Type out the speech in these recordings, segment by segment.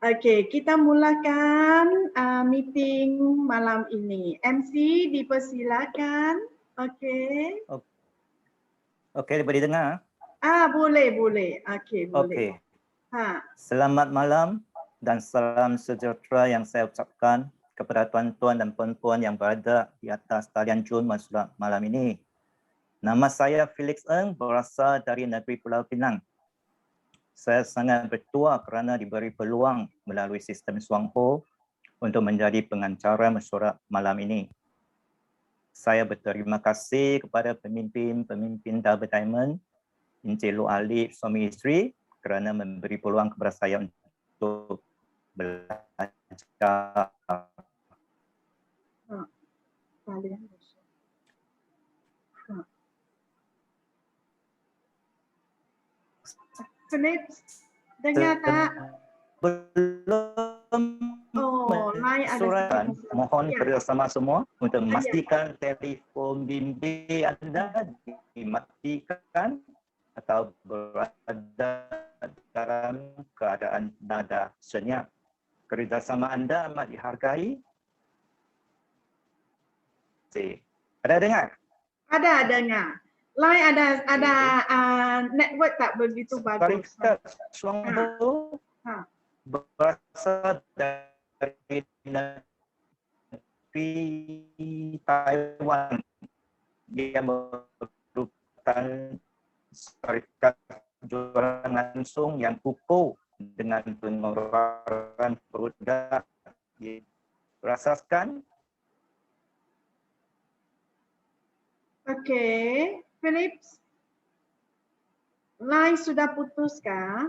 Okey, kita mulakan meeting malam ini. MC dipersilakan. Okey. Okey, boleh dengar? Boleh. Okey, boleh. Okey. Selamat malam dan salam sejahtera yang saya ucapkan kepada tuan-tuan dan puan-puan yang berada di atas talian Zoom malam ini. Nama saya Felix Ng, berasal dari negeri Pulau Pinang. Saya sangat bertuah kerana diberi peluang melalui sistem Swangho untuk menjadi pengacara mesyuarat malam ini. Saya berterima kasih kepada pemimpin Double Diamond, Encik Lu Alif, suami isteri, kerana memberi peluang kepada saya untuk belajar. Philip, dengar tak? Belum mohon kerjasama semua untuk memastikan telefon bimbit anda dimatikan atau berada dalam keadaan nada senyap. Kerjasama anda amat dihargai. Ada dengar? Ada dengar. Line ada network tak begitu bagus. Syarikat Swangho berasal dari negeri Taiwan. Dia merupakan syarikat jualan langsung yang kukuh dengan pengeluaran produk berasaskan. Okey, Philips, line sudah putus kah?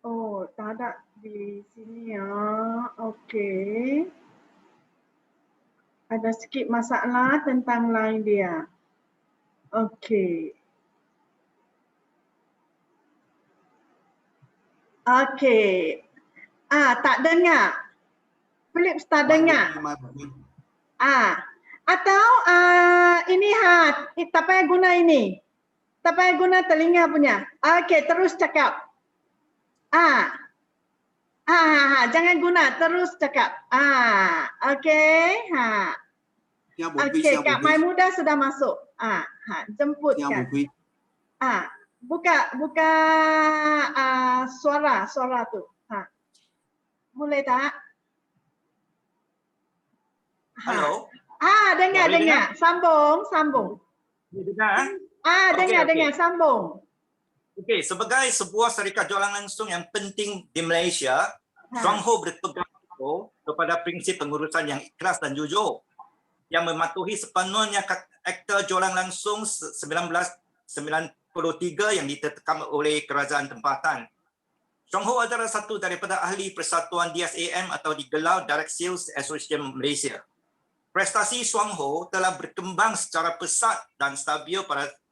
Oh, tak ada di sini ya. Okey. Ada sikit masalah tentang line dia. Okey. Okey. Tak dengar. Philips tak dengar. Atau ini tak payah guna ini. Tak payah guna telinga punya. Okey, terus cakap. Jangan guna, terus cakap. Okey. Okey, Kak Maimuda sudah masuk. Jemputkan. Buka suara tu. Boleh tak? Halo. Dengar. Sambung. Dengar? Dengar, sambung. Okey, sebagai sebuah syarikat jualan langsung yang penting di Malaysia, Swangho berpegang teguh kepada prinsip pengurusan yang ikhlas dan jujur yang mematuhi sepenuhnya Akta Jualan Langsung 1993 yang ditetapkan oleh Kerajaan Tempatan. Swangho adalah satu daripada ahli Persatuan DSAM atau digelar Direct Sales Association Malaysia. Prestasi Swangho telah berkembang secara pesat dan stabil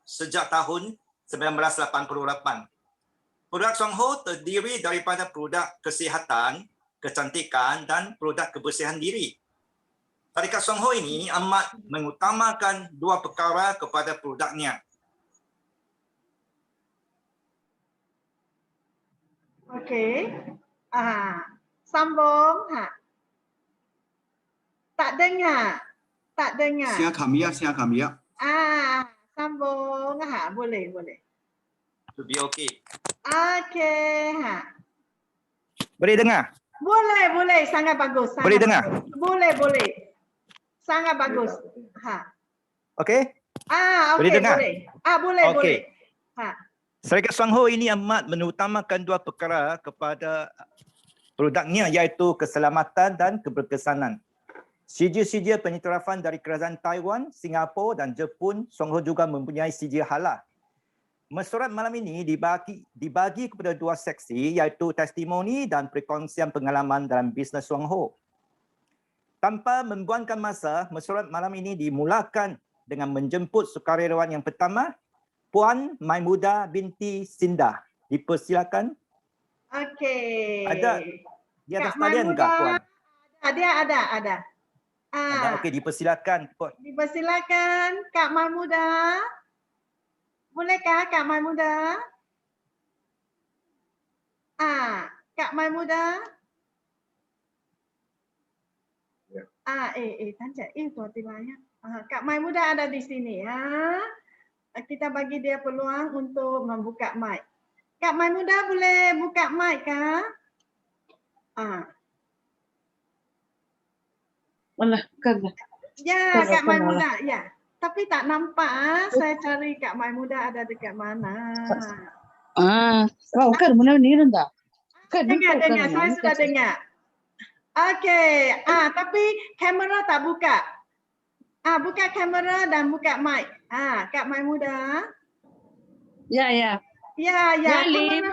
sejak tahun 1988. Produk Swangho terdiri daripada produk kesihatan, kecantikan dan produk kebersihan diri. Syarikat Swangho ini amat mengutamakan dua perkara kepada produknya. Okey. Sambung. Tak dengar. Siap kami ya. Sambung. Boleh. To be okay. Okey. Boleh dengar? Boleh. Sangat bagus. Boleh dengar? Boleh. Sangat bagus. Okey? Boleh dengar? Boleh. Syarikat Swangho ini amat mengutamakan dua perkara kepada produknya, iaitu keselamatan dan keberkesanan. Sijil-sijil pengiktirafan dari kerajaan Taiwan, Singapura dan Jepun, Swangho juga mempunyai sijil halal. Mesyuarat malam ini dibagi kepada dua seksi, iaitu testimoni dan perkongsian pengalaman dalam bisnes Swangho. Tanpa membuangkan masa, mesyuarat malam ini dimulakan dengan menjemput sukarelawan yang pertama, Puan Maimuda binti Sindah. Dipersilakan. Okey. Ada di atas talian enggak, Puan? Ada. Okey, dipersilakan. Dipersilakan Kak Maimuda. Bolehkah Kak Mai Muda? Kak Mai Muda? Tanya, tuan timanya. Kak Mai Muda ada di sini ya. Kita bagi dia peluang untuk membuka mic. Kak Mai Muda boleh buka mic kah? Alah, kan. Ya, Kak Mai Muda, ya. Tapi tak nampak. Saya cari Kak Mai Muda ada dekat mana. Kan benar ni tak? Kan Dengar, saya sudah dengar. Okey, tapi kamera tak buka. Buka kamera dan buka mic. Kak Mai Muda. Ya. Ya. Lim.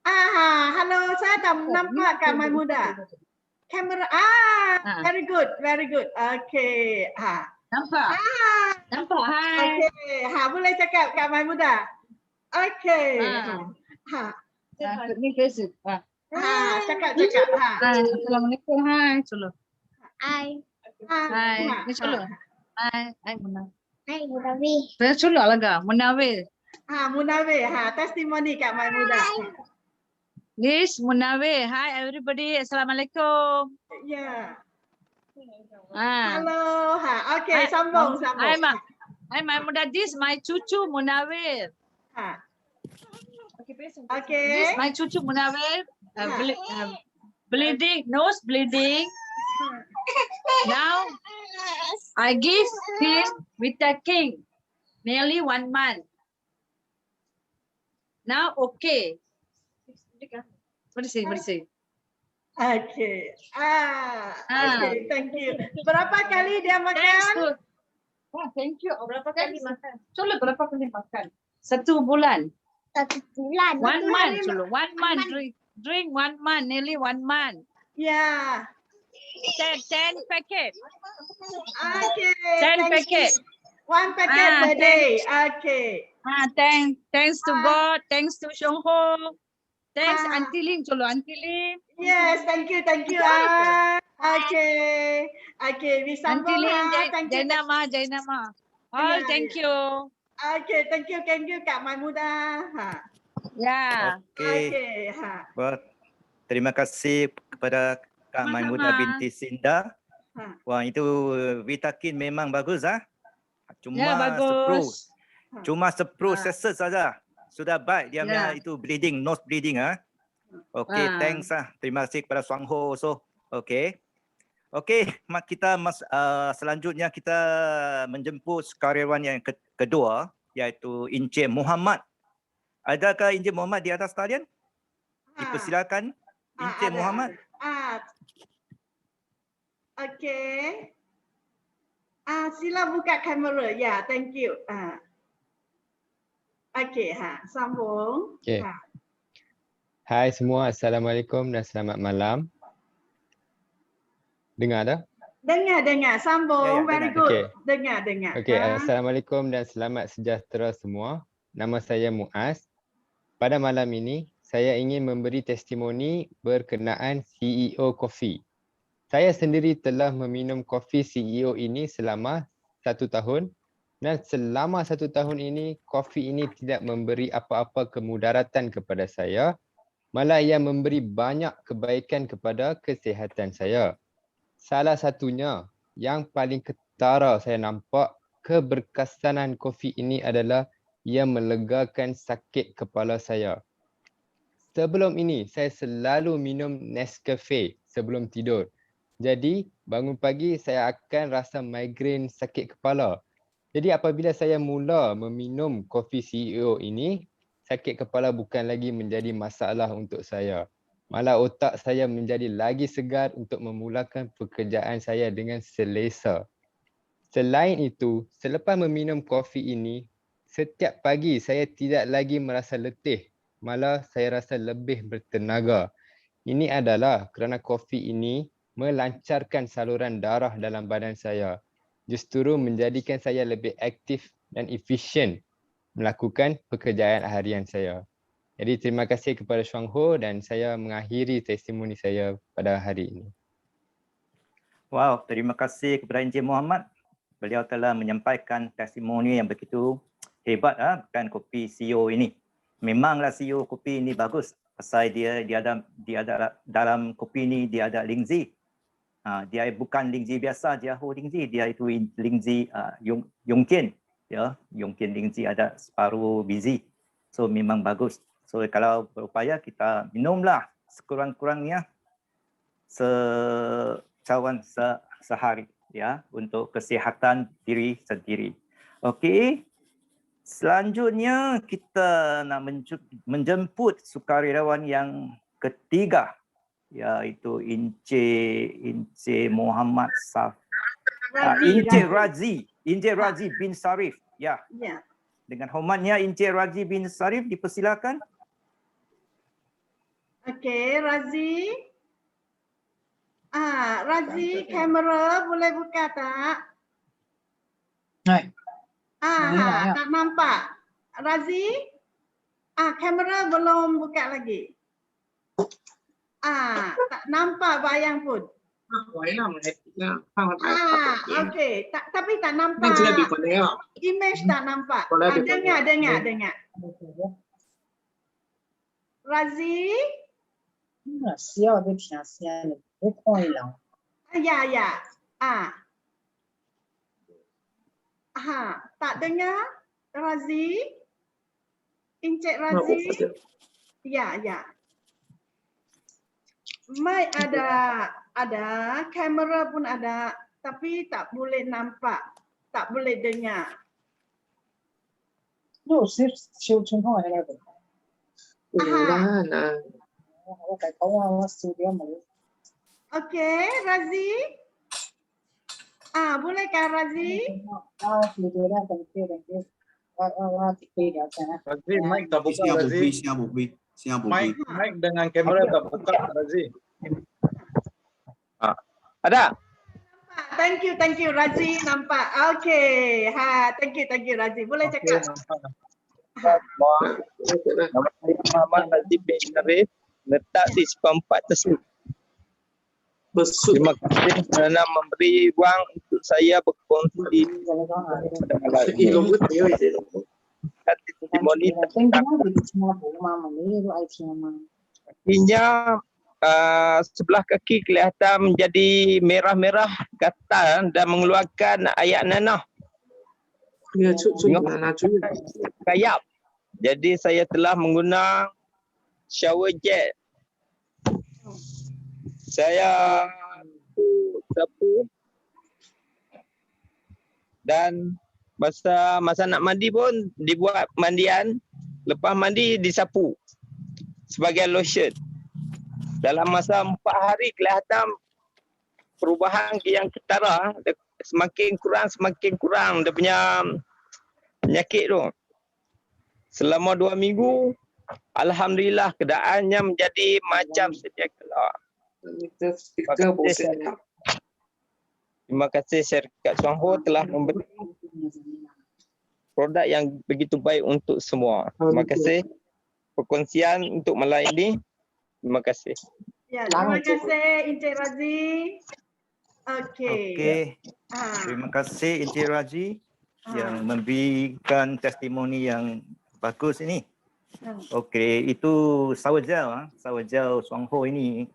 Halo, saya tak nampak Kak Mai Muda. Kamera, very good. Okey, Nampak? Nampak, hai. Okey, boleh cakap Kak Mai Muda. Okey. Ni Facebook. Cakap. Assalamualaikum, hai. Solo. Hai. Ni solo. Hai, Munawir. Hai, Munawir. Saya solo laga, Munawir. Munawir, testimoni Kak Mai Muda. This Munawir. Hi everybody. Assalamualaikum. Ya. Ah. Halo, okey, sambung. Hai Mai Muda. This my cucu Munawir. Okey. This my cucu Munawir. Bleeding, nose bleeding. Now I give him Vitaking nearly 1 month. Now okay. Bersih. Okey. Okey, thank you. Berapa kali dia Thanks makan? to. Thank you. Berapa kali makan? Solo berapa kali makan? 1 bulan. 1 bulan. 1 month. Solo 1 month. Drink 1 month. Nearly 1 month. Ya. 10 packet. Okey. 10 packet. 1 packet per day. Okey. Thanks to God. Thanks to Xiong Ho. Thanks Auntie Lim. Solo Auntie Lim. Yes, thank you. Okey. We Auntie sambung. Lim. Thank you. Jainama. All thank you. Okey, thank you Kak Mai Muda. Ya. Okey. Terima kasih kepada Kak Mai Muda binti Sinda. Wah, itu Vitakin memang bagus Cuma Ya, bagus. Cuma 10 seset saja. Sudah baik dia punya itu bleeding, nose bleeding Okey, thanks Terima kasih kepada Suang Ho also. Okey, kita selanjutnya kita menjemput karyawan yang kedua iaitu Encik Muhammad. Adakah Encik Muhammad di atas talian? Dipersilakan Encik Muhammad. Okey. Sila buka kamera. Ya, thank you. Okey, sambung. Okay. Hai semua, Assalamualaikum dan selamat malam. Dengar tak? Dengar. Sambung. Very good. Okay. Dengar. Okey, Assalamualaikum dan selamat sejahtera semua. Nama saya Muaz. Pada malam ini, saya ingin memberi testimoni berkenaan CEO Coffee. Saya sendiri telah meminum kopi CEO ini selama 1 tahun dan selama 1 tahun ini, kopi ini tidak memberi apa-apa kemudaratan kepada saya, malah ia memberi banyak kebaikan kepada kesihatan saya. Salah satunya yang paling ketara saya nampak keberkesanan kopi ini adalah ia melegakan sakit kepala saya. Sebelum ini, saya selalu minum Nescafe sebelum tidur. Jadi, bangun pagi saya akan rasa migrain sakit kepala. Jadi, apabila saya mula meminum kopi CEO ini, sakit kepala bukan lagi menjadi masalah untuk saya. Malah otak saya menjadi lagi segar untuk memulakan pekerjaan saya dengan selesa. Selain itu, selepas meminum kopi ini, setiap pagi saya tidak lagi merasa letih. Malah saya rasa lebih bertenaga. Ini adalah kerana kopi ini melancarkan saluran darah dalam badan saya. Justru menjadikan saya lebih aktif dan efisien melakukan pekerjaan harian saya. Jadi terima kasih kepada Suang Ho dan saya mengakhiri testimoni saya pada hari ini. Wow, terima kasih kepada Encik Muhammad. Beliau telah menyampaikan testimoni yang begitu hebat bukan kopi CEO ini. Memanglah CEO kopi ini bagus. Pasal dia ada dalam kopi ini dia ada lingzi. Dia bukan lingzi biasa, dia lingzi, dia itu lingzi Yongkian. Ya, Yongkian lingzi ada separuh biji. So memang bagus. So kalau berupaya kita minumlah sekurang-kurangnya secawan sehari ya untuk kesihatan diri sendiri. Okey. Selanjutnya kita nak menjemput sukarelawan yang ketiga iaitu Encik Muhammad Encik Razi bin Sarif. Ya. Dengan hormatnya Encik Razi bin Sarif dipersilakan. Okey, Razi. Razi, kamera boleh buka tak? Tak nampak. Razi? Kamera belum buka lagi. Tak nampak bayang pun. Okey, tapi tak nampak. Image tak nampak. Dengar. Razi? Ya. Tak dengar Razi? Encik Razi? Ya. Mic ada, kamera pun ada, tapi tak boleh nampak, tak boleh dengar. Okey, Razi? Bolehkah Razi? Razi, mic tak buka Razi. Mic dengan kamera tak buka Razi. Ada? Thank you Razi, nampak. Okey. Thank you Razi. Boleh cakap. Nama saya Muhammad Razi bin Sarif, letak di seperempat tersebut. Terima kasih kerana memberi ruang untuk saya berkongsi pada malam ini. Testimoni kakinya sebelah kaki kelihatan menjadi merah-merah gatal dan mengeluarkan air nanah. Kayap. Jadi saya telah menggunakan shower gel. Saya sapu dan masa nak mandi pun dibuat mandian, lepas mandi disapu sebagai lotion. Dalam masa 4 hari kelihatan perubahan yang ketara, semakin kurang dia punya penyakit tu. Selama 2 minggu alhamdulillah keadaannya menjadi macam sedia kala. Terima kasih syarikat Suangho telah memberi produk yang begitu baik untuk semua. Terima kasih perkongsian untuk malam ini. Terima kasih. Ya, terima kasih Encik Razi. Okey. Terima kasih Encik Razi yang memberikan testimoni yang bagus ini. Okey, itu Sawajal Suangho ini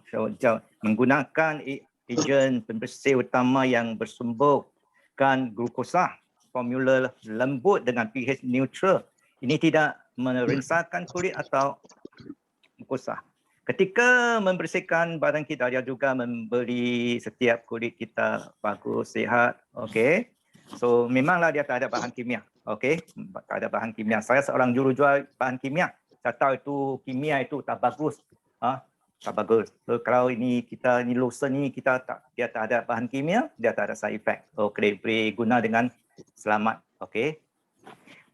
Sawajal menggunakan ejen pembersih utama yang bersumberkan glukosa, formula lembut dengan pH neutral. Ini tidak merensakkan kulit atau mukosa. Ketika membersihkan badan kita, dia juga memberi setiap kulit kita bagus, sihat. Okey. So memanglah dia tak ada bahan kimia. Okey, tak ada bahan kimia. Saya seorang jurujual bahan kimia. Saya tahu itu kimia itu tak bagus. Tak bagus. So, kalau ini kita ni lotion ni dia tak ada bahan kimia, dia tak ada side effect. Okey, boleh guna dengan selamat. Okey.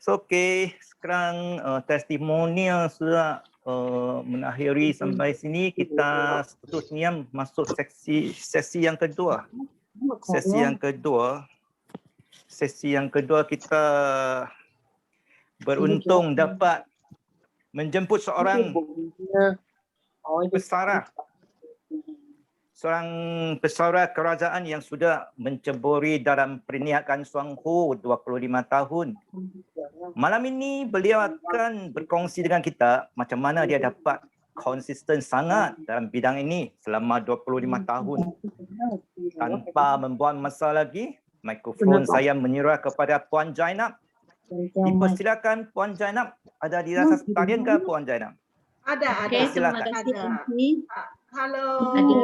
So okey, sekarang testimonial sudah mengakhiri sampai sini. Kita seterusnya masuk sesi yang kedua. Sesi yang kedua kita beruntung dapat menjemput seorang pesara seorang pesara kerajaan yang sudah menceburi dalam perniagaan Suang Ho 25 tahun. Malam ini beliau akan berkongsi dengan kita macam mana dia dapat konsisten sangat dalam bidang ini selama 25 tahun. Tanpa membuang masa lagi, mikrofon saya menyerah kepada Puan Jainab. Dipersilakan Puan Jainab. Ada di atas talian ke Puan Jainab? Ada. Okey, terima silakan. kasih Ada. Aunty. Halo. Ada.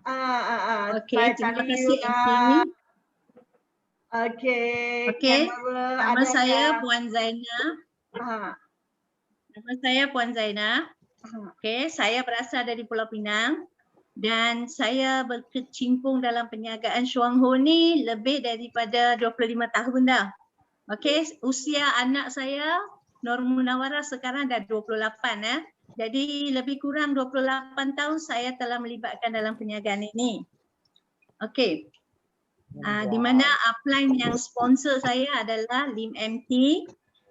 Saya Okey, terima tanya kasih Yuna. Aunty. Okey. Okey, kamera nama ada saya yang- Puan Zainab. Nama saya Puan Zainab. Okey, saya berasal dari Pulau Pinang dan saya berkecimpung dalam perniagaan Suang Ho ni lebih daripada 25 tahun dah. Okey, usia anak saya Nur Munawwarah sekarang dah 28 . Jadi lebih kurang 28 tahun saya telah melibatkan dalam perniagaan ini. Okey. Di mana upline yang sponsor saya adalah Lim MT.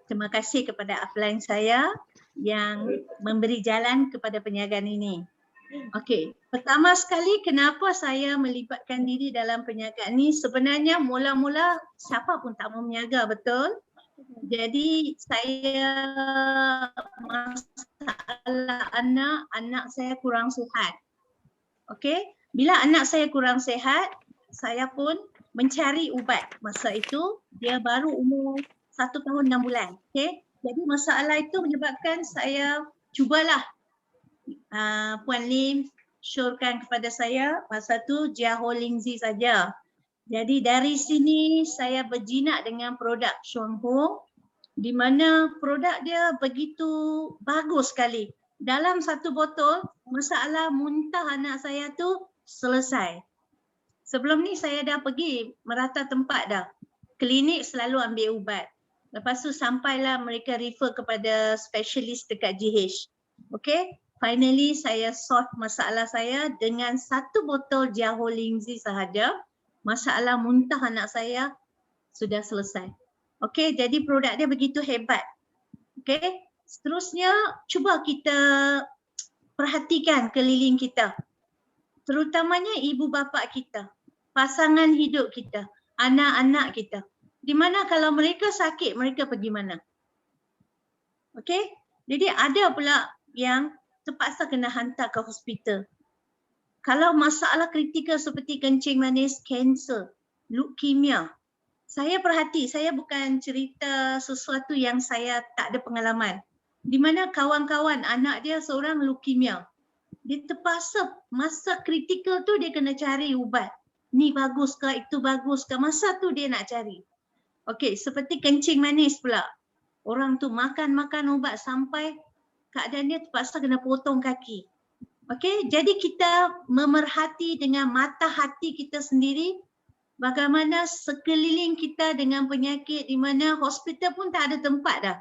Terima kasih kepada upline saya yang memberi jalan kepada perniagaan ini. Okey, pertama sekali kenapa saya melibatkan diri dalam perniagaan ini? Sebenarnya mula-mula siapa pun tak mau berniaga, betul? Jadi saya masalah anak saya kurang sihat. Okey, bila anak saya kurang sihat, saya pun mencari ubat. Masa itu dia baru umur 1 tahun 6 bulan. Okey, jadi masalah itu menyebabkan saya cubalah Puan Lim syorkan kepada saya masa tu Jiaho Lingzi saja. Jadi dari sini saya berjinak dengan produk Suang Ho di mana produk dia begitu bagus sekali. Dalam satu botol, masalah muntah anak saya tu selesai. Sebelum ni saya dah pergi merata tempat dah. Klinik selalu ambil ubat. Lepas tu sampailah mereka refer kepada specialist dekat GH. Okay, finally saya solve masalah saya dengan satu botol Jiaho Lingzi sahaja. Masalah muntah anak saya sudah selesai. Okey, jadi produk dia begitu hebat. Okey, seterusnya cuba kita perhatikan keliling kita. Terutamanya ibu bapa kita, pasangan hidup kita, anak-anak kita. Di mana kalau mereka sakit, mereka pergi mana? Okey, jadi ada pula yang terpaksa kena hantar ke hospital. Kalau masalah kritikal seperti kencing manis, kanser, leukemia, saya perhati, saya bukan cerita sesuatu yang saya tak ada pengalaman. Di mana kawan-kawan anak dia seorang leukemia. Dia terpaksa masa kritikal tu dia kena cari ubat. Ni bagus ke, itu bagus ke, masa tu dia nak cari. Okey, seperti kencing manis pula. Orang tu makan ubat sampai keadaan dia terpaksa kena potong kaki. Okey, jadi kita memerhati dengan mata hati kita sendiri bagaimana sekeliling kita dengan penyakit di mana hospital pun tak ada tempat dah.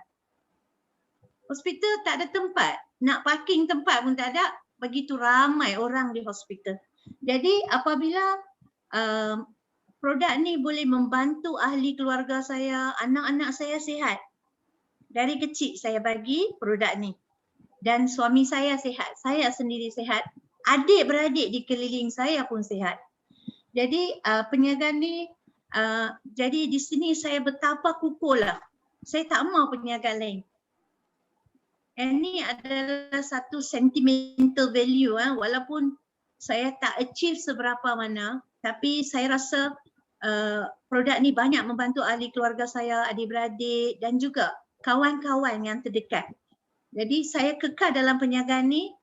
Hospital tak ada tempat, nak parking tempat pun tak ada, begitu ramai orang di hospital. Jadi apabila produk ni boleh membantu ahli keluarga saya, anak-anak saya sihat. Dari kecil saya bagi produk ni. Dan suami saya sihat, saya sendiri sihat, adik-beradik di keliling saya pun sihat. Jadi perniagaan ni, jadi di sini saya betapa kukuhlah. Saya tak mahu perniagaan lain. Ini adalah satu sentimental value, walaupun saya tak achieve seberapa mana, tapi saya rasa produk ni banyak membantu ahli keluarga saya, adik-beradik dan juga kawan-kawan yang terdekat. Jadi saya kekal dalam perniagaan ni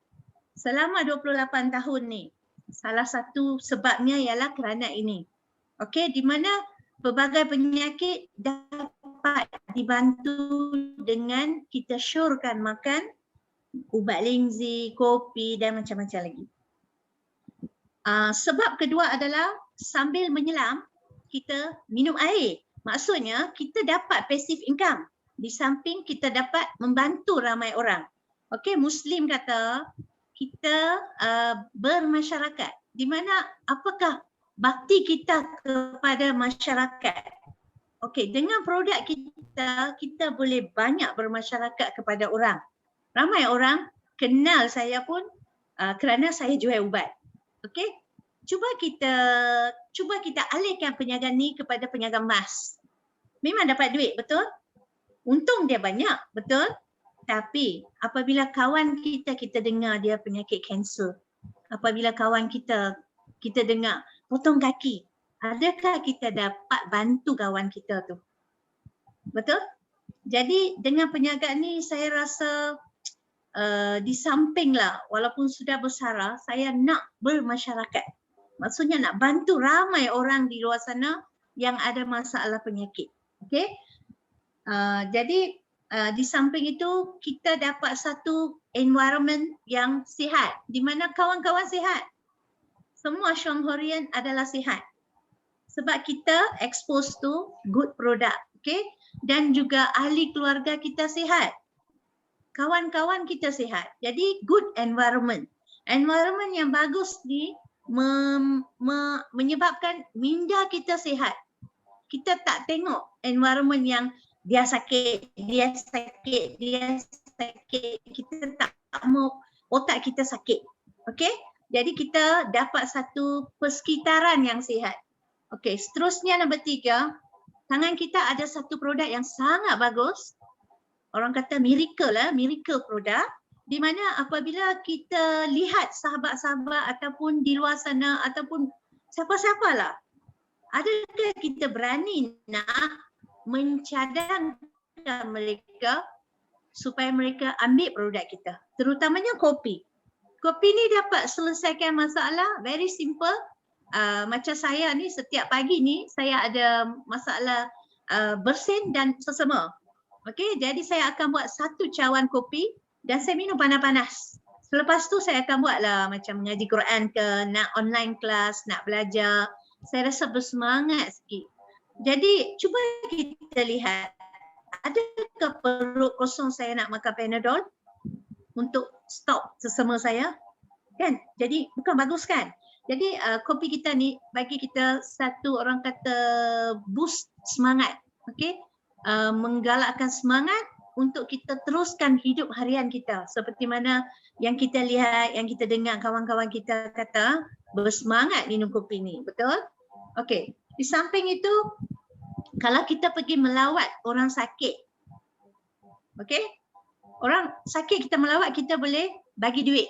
selama 28 tahun ni. Salah satu sebabnya ialah kerana ini. Okey, di mana pelbagai penyakit dapat dibantu dengan kita syorkan makan ubat lingzi, kopi dan macam-macam lagi. Sebab kedua adalah sambil menyelam kita minum air. Maksudnya kita dapat passive income. Di samping kita dapat membantu ramai orang. Okey, Muslim kata kita bermasyarakat. Di mana apakah bakti kita kepada masyarakat? Okey, dengan produk kita, kita boleh banyak bermasyarakat kepada orang. Ramai orang kenal saya pun kerana saya jual ubat. Okey, cuba kita alihkan perniagaan ni kepada perniagaan emas. Memang dapat duit, betul? Untung dia banyak, betul? Tapi apabila kawan kita dengar dia penyakit kanser, apabila kawan kita dengar potong kaki, adakah kita dapat bantu kawan kita tu? Betul? Jadi dengan perniagaan ni saya rasa di sampinglah walaupun sudah bersara, saya nak bermasyarakat. Maksudnya nak bantu ramai orang di luar sana yang ada masalah penyakit. Okey? Jadi di samping itu kita dapat satu environment yang sihat di mana kawan-kawan sihat. Semua Shonghorian adalah sihat. Sebab kita expose to good product, okey? Dan juga ahli keluarga kita sihat. Kawan-kawan kita sihat. Jadi good environment. Environment yang bagus ni menyebabkan minda kita sihat. Kita tak tengok environment yang dia sakit. Kita tak mau otak kita sakit. Okey? Jadi kita dapat satu persekitaran yang sihat. Okey, seterusnya nombor 3. Tangan kita ada satu produk yang sangat bagus. Orang kata miracle produk. Di mana apabila kita lihat sahabat-sahabat ataupun di luar sana ataupun siapa-siapalah, adakah kita berani nak mencadangkan mereka supaya mereka ambil produk kita, terutamanya kopi. Kopi ni dapat selesaikan masalah very simple. Macam saya ni setiap pagi ni saya ada masalah bersin dan sesama. Okey, jadi saya akan buat satu cawan kopi dan saya minum panas-panas. Selepas tu saya akan buatlah macam mengaji Quran ke, nak online kelas, nak belajar. Saya rasa bersemangat sikit. Jadi cuba kita lihat, adakah perut kosong saya nak makan Panadol untuk stop sesama saya? Kan? Jadi bukan bagus kan? Jadi kopi kita ni bagi kita satu orang kata boost semangat. Okey? Menggalakkan semangat untuk kita teruskan hidup harian kita. Seperti mana yang kita lihat, yang kita dengar kawan-kawan kita kata bersemangat minum kopi ni. Betul? Okey. Di samping itu, kalau kita pergi melawat orang sakit, okey, orang sakit kita melawat, kita boleh bagi duit.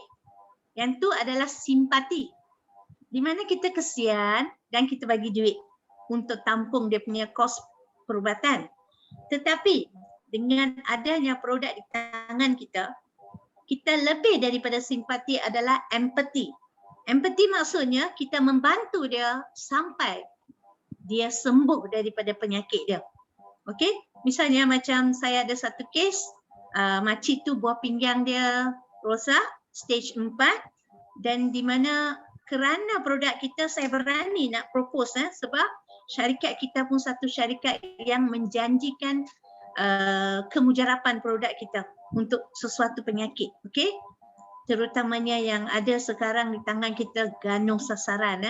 Yang tu adalah simpati. Di mana kita kesian dan kita bagi duit untuk tampung dia punya kos perubatan. Tetapi dengan adanya produk di tangan kita, kita lebih daripada simpati adalah empathy. Empathy maksudnya kita membantu dia sampai dia sembuh daripada penyakit dia. Okey? Misalnya macam saya ada satu kes, makcik tu buah pinggang dia rosak, stage 4, dan di mana kerana produk kita saya berani nak propose sebab syarikat kita pun satu syarikat yang menjanjikan kemujarapan produk kita untuk sesuatu penyakit. Okey? Terutamanya yang ada sekarang di tangan kita gano sasaran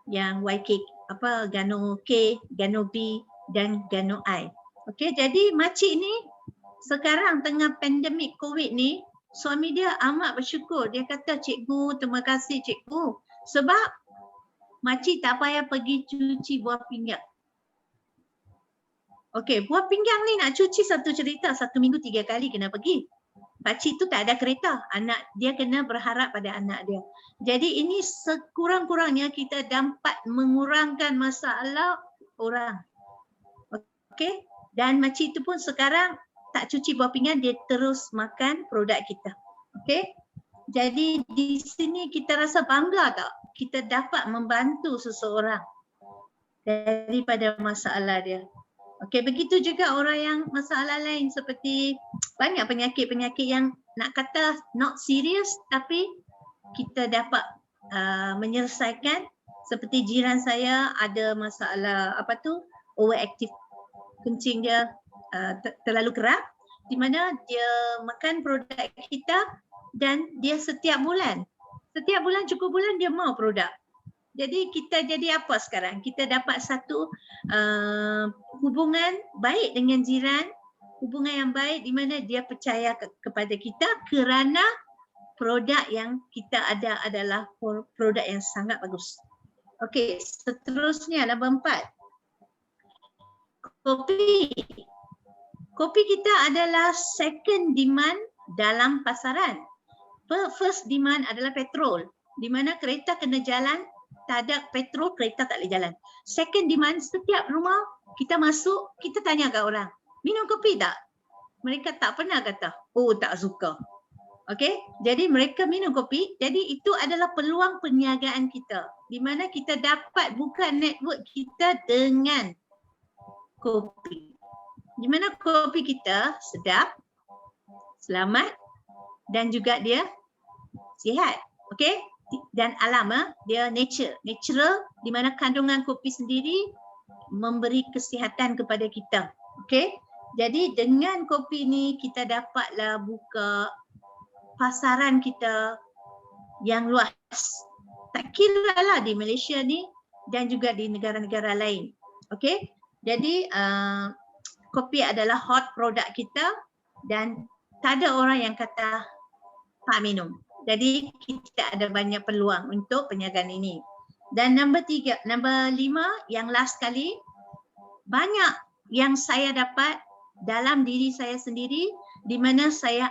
yang YK gano K, gano B dan gano I. Okey, jadi makcik ni sekarang tengah pandemik COVID ni, suami dia amat bersyukur. Dia kata, "Cikgu, terima kasih cikgu sebab makcik tak payah pergi cuci buah pinggang." Okey, buah pinggang ni nak cuci satu cerita, 1 minggu 3 kali kena pergi. Pakcik tu tak ada kereta, anak dia kena berharap pada anak dia. Jadi ini sekurang-kurangnya kita dapat mengurangkan masalah orang. Okey, dan makcik tu pun sekarang tak cuci buah pinggan, dia terus makan produk kita. Okey, jadi di sini kita rasa bangga tak? Kita dapat membantu seseorang daripada masalah dia. Okey, begitu juga orang yang masalah lain seperti banyak penyakit-penyakit yang nak kata not serious tapi kita dapat menyelesaikan. Seperti jiran saya ada masalah overactive, kencing dia terlalu kerap, di mana dia makan produk kita dan dia setiap bulan cukup bulan dia mau produk. Jadi kita jadi apa sekarang? Kita dapat satu hubungan baik dengan jiran, hubungan yang baik di mana dia percaya kepada kita kerana produk yang kita ada adalah produk yang sangat bagus. Okey, seterusnya nombor 4. Kopi. Kopi kita adalah second demand dalam pasaran. First demand adalah petrol. Di mana kereta kena jalan, tak ada petrol, kereta tak boleh jalan. Second demand, setiap rumah kita masuk, kita tanya kat orang, minum kopi tak? Mereka tak pernah kata, oh tak suka. Okey, jadi mereka minum kopi. Jadi itu adalah peluang perniagaan kita. Di mana kita dapat buka network kita dengan kopi. Di mana kopi kita sedap, selamat dan juga dia sihat. Okey? Dan alam dia natural di mana kandungan kopi sendiri memberi kesihatan kepada kita. Okey? Jadi dengan kopi ni kita dapatlah buka pasaran kita yang luas. Tak kira lah di Malaysia ni dan juga di negara-negara lain. Okey? Jadi kopi adalah hot product kita dan tak ada orang yang kata tak minum. Jadi kita ada banyak peluang untuk perniagaan ini. Dan nombor 5 yang last kali, banyak yang saya dapat dalam diri saya sendiri di mana saya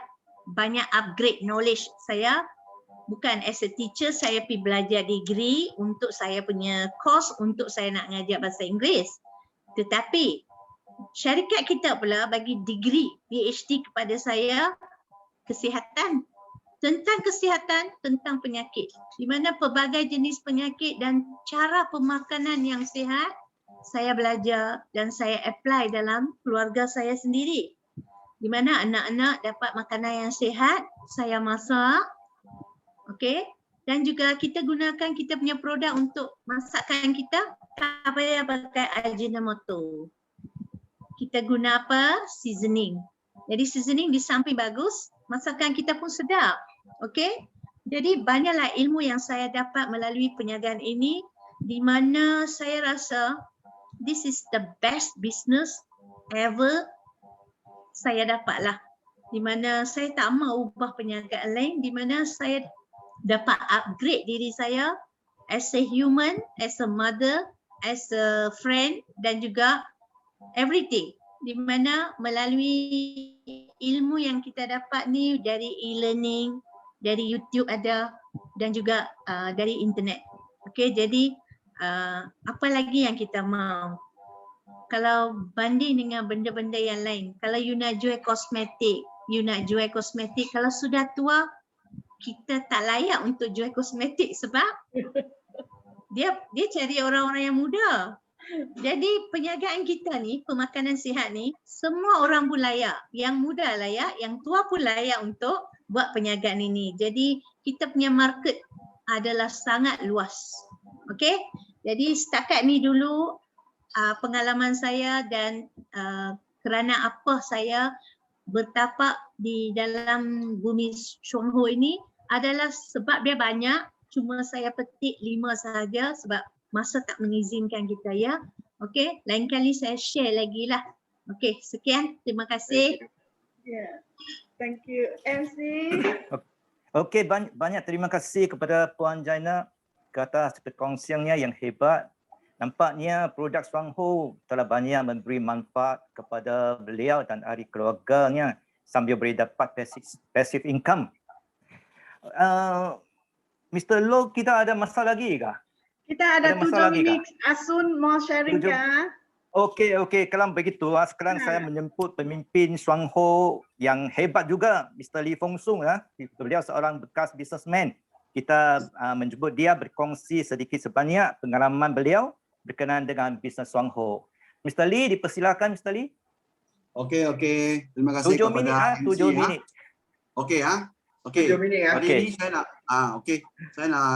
banyak upgrade knowledge saya. Bukan as a teacher, saya pergi belajar degree untuk saya punya course untuk saya nak ngajar bahasa Inggeris. Tetapi syarikat kita pula bagi degree PhD kepada saya kesihatan, tentang kesihatan, tentang penyakit. Di mana pelbagai jenis penyakit dan cara pemakanan yang sihat saya belajar dan saya apply dalam keluarga saya sendiri. Di mana anak-anak dapat makanan yang sihat, saya masak. Okey? Dan juga kita gunakan kita punya produk untuk masakan kita, tak payah pakai Ajinomoto. Kita guna apa? Seasoning. Jadi seasoning di samping bagus, masakan kita pun sedap. Okey? Jadi banyaklah ilmu yang saya dapat melalui perniagaan ini di mana saya rasa this is the best business ever saya dapatlah. Di mana saya tak mahu ubah perniagaan lain, di mana saya dapat upgrade diri saya as a human, as a mother, as a friend dan juga everything. Di mana melalui ilmu yang kita dapat ni dari e-learning, dari YouTube ada dan juga dari internet. Okey, jadi apa lagi yang kita mahu? Kalau banding dengan benda-benda yang lain, kalau you nak jual kosmetik, kalau sudah tua, kita tak layak untuk jual kosmetik sebab dia cari orang-orang yang muda. Jadi perniagaan kita ni, pemakanan sihat ni, semua orang pun layak. Yang muda layak, yang tua pun layak untuk buat perniagaan ini. Jadi kita punya market adalah sangat luas. Okey? Jadi setakat ni dulu pengalaman saya dan kerana apa saya bertapak di dalam bumi Chuang Ho ini adalah sebab dia banyak, cuma saya petik 5 sahaja sebab masa tak mengizinkan kita ya. Okey, lain kali saya share lagi lah. Okey, sekian. Terima kasih. Yeah. Thank you. MC. Okey, banyak terima kasih kepada Puan Jaina ke atas perkongsiannya yang hebat. Nampaknya produk Chuang Ho telah banyak memberi manfaat kepada beliau dan ahli keluarganya sambil boleh dapat passive income. Mr. Loh, kita ada masa lagi kah? Kita ada 7 minit. Asun mau sharing kah? Okey. Kalau begitu, sekarang saya menjemput pemimpin Chuang Ho yang hebat juga, Mr. Lee Fong Sung. Beliau seorang bekas businessman. Kita menjemput dia berkongsi sedikit sebanyak pengalaman beliau berkenaan dengan bisnes Chuang Ho. Mr. Lee, dipersilakan Mr. Lee. Okey. Terima kasih 7 kepada minit, 7 minit. Okey. Okey. 7 minit ya. Hari ini saya nak saya nak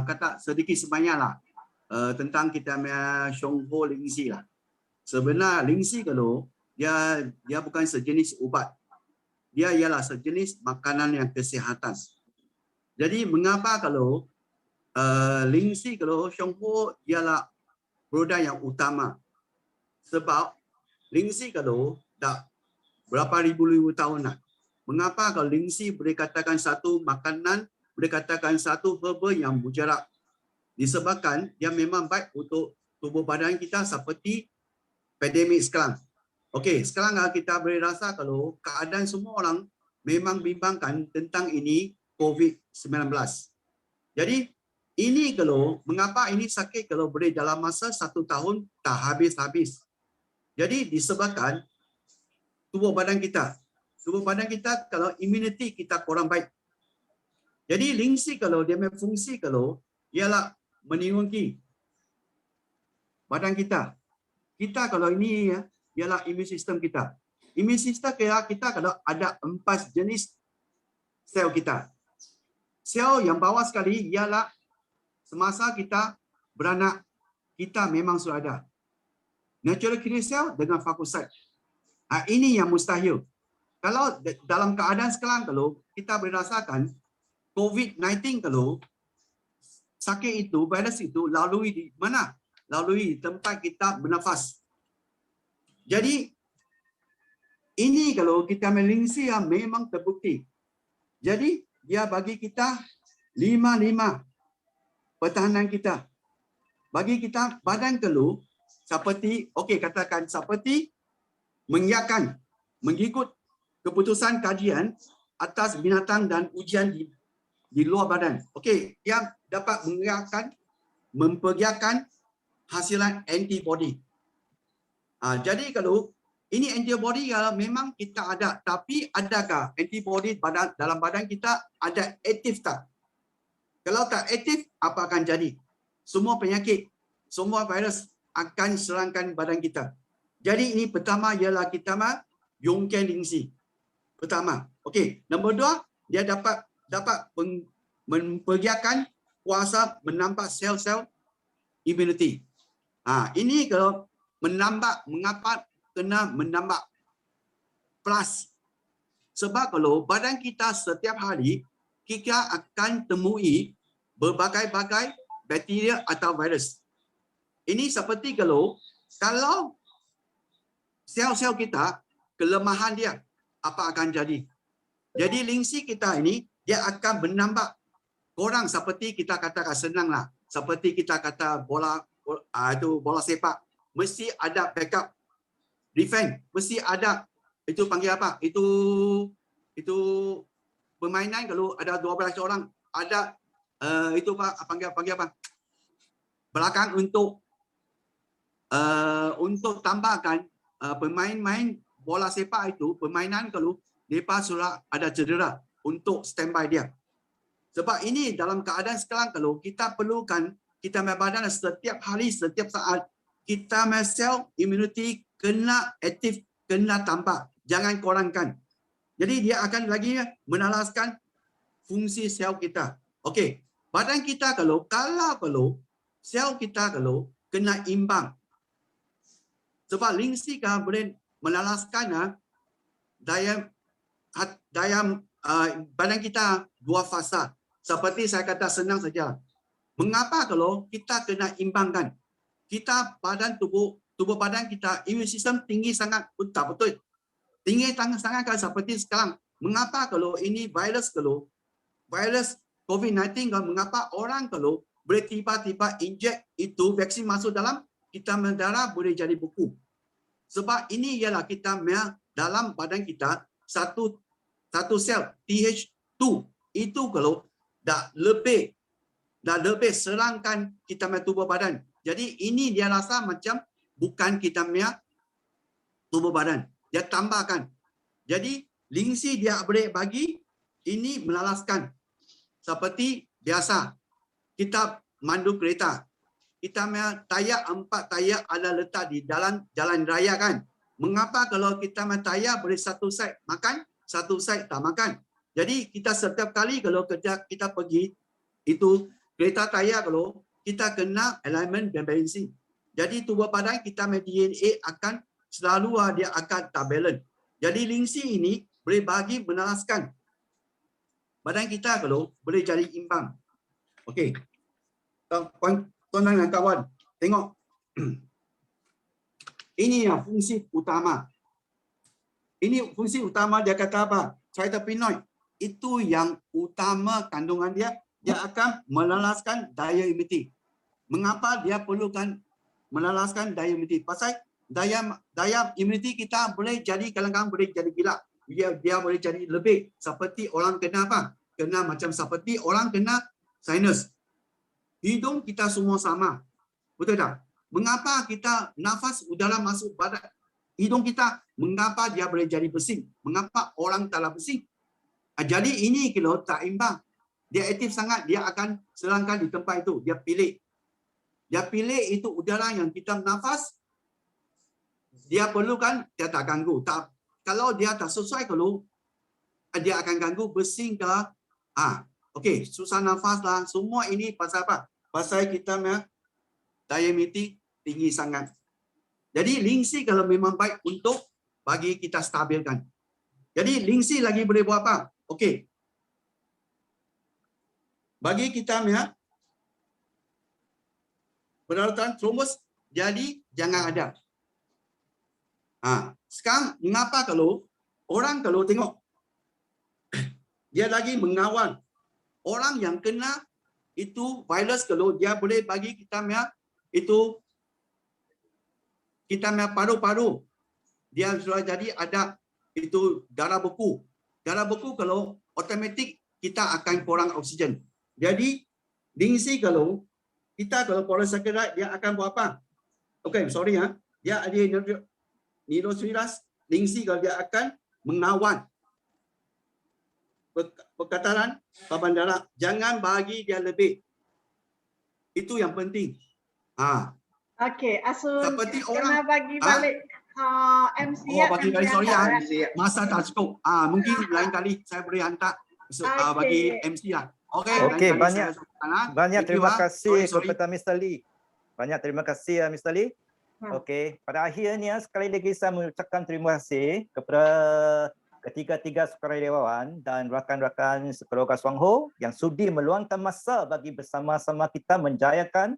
kata sedikit sebanyaklah tentang kita punya Chuang Ho Lingxi lah. Sebenarnya Lingxi kalau dia bukan sejenis ubat. Dia ialah sejenis makanan yang kesihatan. Jadi mengapa kalau Lingxi kalau Chuang Ho ialah produk yang utama? Sebab Lingxi kalau dah berapa ribu-ribu tahun lah. Mengapa kalau Lingxi boleh katakan satu makanan, boleh katakan satu herba yang mujarab disebabkan dia memang baik untuk tubuh badan kita seperti pandemik sekarang. Okey, sekarang kita boleh rasa kalau keadaan semua orang memang bimbangkan tentang ini COVID-19. Jadi ini kalau mengapa ini sakit kalau boleh dalam masa 1 tahun tak habis-habis. Jadi disebabkan tubuh badan kita kalau immunity kita kurang baik. Jadi lingsi kalau dia punya fungsi kalau ialah menyelidiki badan kita. Kita kalau ini ya ialah immune system kita. Immune system kita kalau ada 4 jenis sel kita. Sel yang bawah sekali ialah semasa kita beranak, kita memang sudah ada. Natural killer cell dengan phagocyte. Ini yang mustahil. Kalau dalam keadaan sekarang kalau kita boleh rasakan COVID-19 kalau sakit itu, virus itu lalui di mana? Lalui tempat kita bernafas. Jadi ini kalau kita melingsi memang terbukti. Jadi dia bagi kita 5 pertahanan kita. Bagi kita badan kalau seperti katakan seperti mengiakan mengikut keputusan kajian atas binatang dan ujian di luar badan. Dia dapat mempergiatkan hasilan antibody. Jadi kalau ini antibody memang kita ada, tapi adakah antibody dalam badan kita ada aktif tak? Kalau tak aktif, apa akan jadi? Semua penyakit, semua virus akan serangkan badan kita. Jadi ini pertama ialah kita yongken lingsi. Pertama. Nombor 2, dia dapat mempergiatkan kuasa menambah sel-sel immunity. Ini kalau menambah, mengapa kena menambah plus? Sebab kalau badan kita setiap hari kita akan temui berbagai-bagai bakteria atau virus. Ini seperti kalau sel-sel kita kelemahan dia, apa akan jadi? Jadi lingsi kita ini dia akan menambah kurang seperti kita katakan senanglah, seperti kita kata bola sepak, mesti ada backup defense, mesti ada itu panggil apa? Itu permainan kalau ada 12 orang ada itu panggil apa? Belakang untuk tambahkan pemain-main bola sepak itu permainan kalau mereka sudah ada cedera untuk standby dia. Sebab ini dalam keadaan sekarang kalau kita perlukan kita punya badan setiap hari, setiap saat kita punya sel immunity kena aktif, kena tambah, jangan kurangkan. Jadi dia akan lagi menalaskan fungsi sel kita. Badan kita kalau sel kita kalau kena imbang. Sebab lingsi kan boleh menalaskan daya badan kita 2 fasa. Seperti saya kata senang saja. Mengapa kalau kita kena imbangkan? Kita tubuh badan kita immune system tinggi sangat, betul. Tinggi sangat kan seperti sekarang. Mengapa kalau ini virus COVID-19 mengapa orang kalau boleh tiba-tiba injek itu vaksin masuk dalam kita darah boleh jadi buku. Sebab ini ialah kita dalam badan kita satu sel TH2 itu kalau dah lebih serangkan kita punya tubuh badan. Jadi ini dia rasa macam bukan kita punya tubuh badan. Dia tambahkan. Jadi lingsi dia boleh bagi ini melalaskan. Seperti biasa kita mandu kereta. Kita punya tayar 4 tayar ada letak di dalam jalan raya kan. Mengapa kalau kita punya tayar boleh satu side makan, satu side tak makan. Jadi kita setiap kali kalau kita pergi itu kereta tayar kalau kita kena alignment dan balancing. Jadi tubuh badan kita punya DNA akan selalu dia akan tak balance. Jadi lingsi ini boleh bagi menalaskan badan kita kalau boleh jadi imbang. Tuan-tuan dan kawan, tengok. Ini yang fungsi utama. Ini fungsi utama dia kata apa? Cytopenoid. Itu yang utama kandungan dia. Dia akan melalaskan daya immunity. Mengapa dia perlukan melalaskan daya imuniti? Pasal daya imuniti kita boleh jadi kadang-kadang boleh jadi gila. Dia boleh jadi lebih seperti orang kena apa? Kena macam seperti orang kena sinus. Hidung kita semua sama. Betul tak? Mengapa kita nafas udara masuk badan hidung kita? Mengapa dia boleh jadi bersin? Mengapa orang tak bersin? Jadi ini kalau tak imbang. Dia aktif sangat, dia akan serangkan di tempat itu. Dia pilih. Dia pilih itu udara yang kita nafas. Dia perlukan, dia tak ganggu. Kalau dia tak sesuai, kalau dia akan ganggu bersin ke. Okey, susah nafas lah. Semua ini pasal apa? Pasal kita daya imuniti tinggi sangat. Jadi lingsi kalau memang baik untuk bagi kita stabilkan. Jadi lingsi lagi boleh buat apa? Okey. Bagi kita pendaratan trombos jadi jangan ada. Sekarang mengapa kalau orang kalau tengok dia lagi mengawal orang yang kena itu virus, kalau dia boleh bagi kita itu kita paru-paru dia sudah jadi ada itu darah beku. Darah beku kalau automatik kita akan kurang oksigen. Jadi lingsi kalau kita kalau polysaccharide dia akan buat apa? Okey, sorry dia ada nitrosamines. Lingsi kalau dia akan mengawal perkataran papan darah, jangan bagi dia lebih. Itu yang penting. Okey, Asun Seperti kena orang bagi balik MC bagi balik, sorry masa tak cukup. Mungkin lain kali saya boleh hantar bagi MC lah. Okey, banyak terima kasih kepada Mr. Lee. Banyak terima kasih Mr. Lee. Okey, pada akhirnya sekali lagi saya mengucapkan terima kasih kepada ketiga-tiga sukarelawan dan rakan-rakan sekeluarga Suang Ho yang sudi meluangkan masa bagi bersama-sama kita menjayakan